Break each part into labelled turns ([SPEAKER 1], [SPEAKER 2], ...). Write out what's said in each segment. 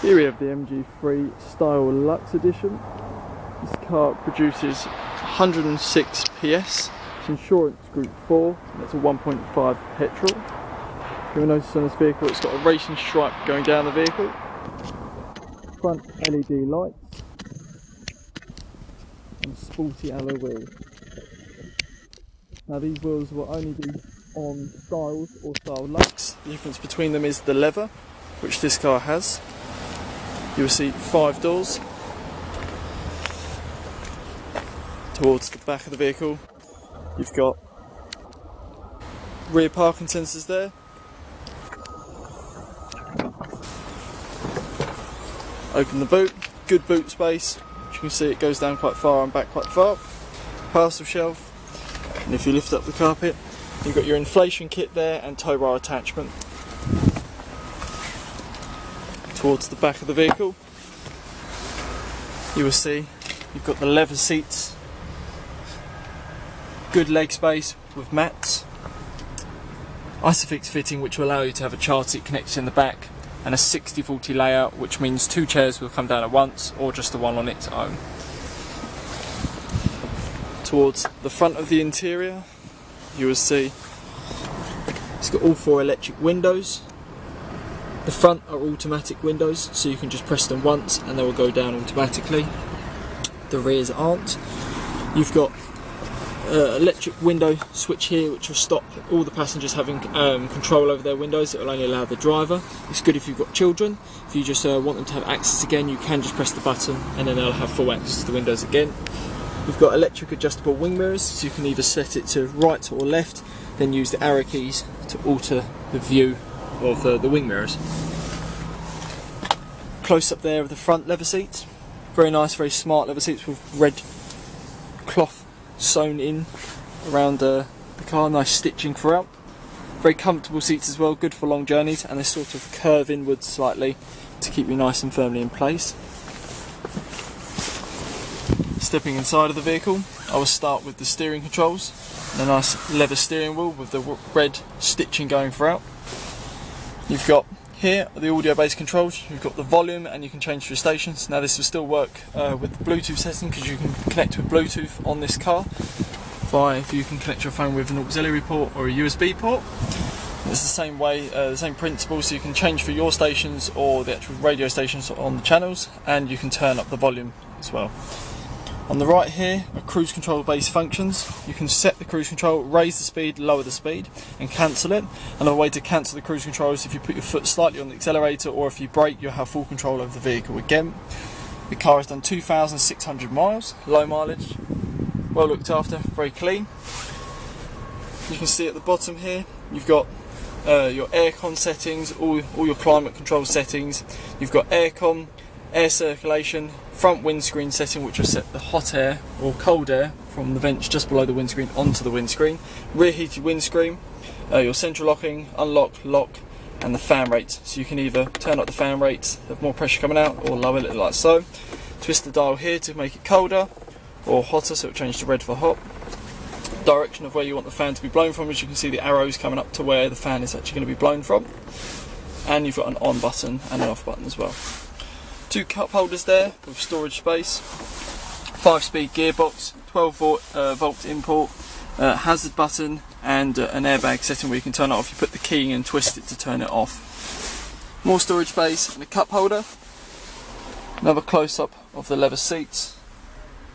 [SPEAKER 1] Here we have the MG3 Style Lux edition. This car produces 106 PS, it's insurance group 4, and it's a 1.5 petrol. You'll notice on this vehicle it's got a racing stripe going down the vehicle, front LED lights, and sporty alloy wheels. Now these wheels will only be on Styles or Style Lux. The difference between them is the leather, which this car has. You will see 5 doors. Towards the back of the vehicle, you've got rear parking sensors there. Open the boot, good boot space. As you can see, it goes down quite far and back quite far. Parcel shelf, and if you lift up the carpet, you've got your inflation kit there and tow bar attachment. Towards the back of the vehicle, you will see you've got the leather seats, good leg space with mats, Isofix fitting which will allow you to have a child seat connected in the back, and a 60/40 layout, which means 2 chairs will come down at once or just the one on its own. Towards the front of the interior, you will see it's got all 4 electric windows. The front are automatic windows, so you can just press them once and they will go down automatically. The rears aren't. You've got electric window switch here, which will stop all the passengers having control over their windows. It will only allow the driver. It's good if you've got children. If you just want them to have access again, you can just press the button and then they'll have full access to the windows again. You've got electric adjustable wing mirrors, so you can either set it to right or left, then use the arrow keys to alter the view of the wing mirrors. Close up there of the front leather seats. Very nice, very smart leather seats with red cloth sewn in around the car, nice stitching throughout. Very comfortable seats as well, good for long journeys, and they sort of curve inwards slightly to keep you nice and firmly in place. Stepping inside of the vehicle, I will start with the steering controls. A nice leather steering wheel with the red stitching going throughout. You've got here the audio based controls. You've got the volume, and you can change your stations. Now this will still work with the Bluetooth setting, because you can connect with Bluetooth on this car if you can connect your phone with an auxiliary port or a USB port. It's the same way, the same principle, so you can change for your stations or the actual radio stations on the channels, and you can turn up the volume as well. On the right here are cruise control based functions. You can set the cruise control, raise the speed, lower the speed, and cancel it. Another way to cancel the cruise control is if you put your foot slightly on the accelerator, or if you brake, you'll have full control over the vehicle again. The car has done 2,600 miles, low mileage, well looked after, very clean. You can see at the bottom here, you've got your aircon settings, all your climate control settings. You've got aircon, air circulation, front windscreen setting, which will set the hot air or cold air from the vents just below the windscreen onto the windscreen, rear heated windscreen, your central locking, unlock, lock, and the fan rates. So you can either turn up the fan rates, have more pressure coming out, or lower it like so. Twist the dial here to make it colder or hotter, so it will change to red for hot. Direction of where you want the fan to be blown from, as you can see the arrows coming up to where the fan is actually going to be blown from. And you've got an on button and an off button as well. 2 cup holders there with storage space, 5-speed gearbox, 12-volt import, hazard button, and an airbag setting where you can turn it off. You put the key in and twist it to turn it off. More storage space and a cup holder. Another close up of the leather seats.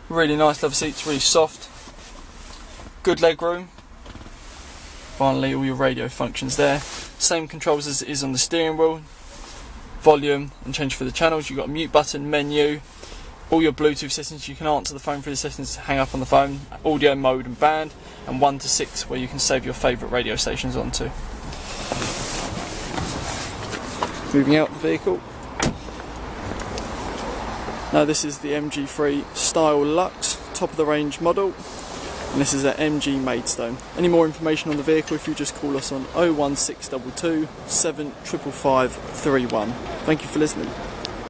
[SPEAKER 1] Really nice leather seats, really soft. Good leg room. Finally, all your radio functions there. Same controls as it is on the steering wheel. Volume and change for the channels. You've got a mute button, menu, all your Bluetooth settings. You can answer the phone through the settings, hang up on the phone, audio mode and band, and 1 to 6 where you can save your favourite radio stations onto. Moving out the vehicle. Now this is the MG3 Style Lux, top of the range model, and this is an MG Maidstone. Any more information on the vehicle, if you just call us on 01622 755 31. Thank you for listening.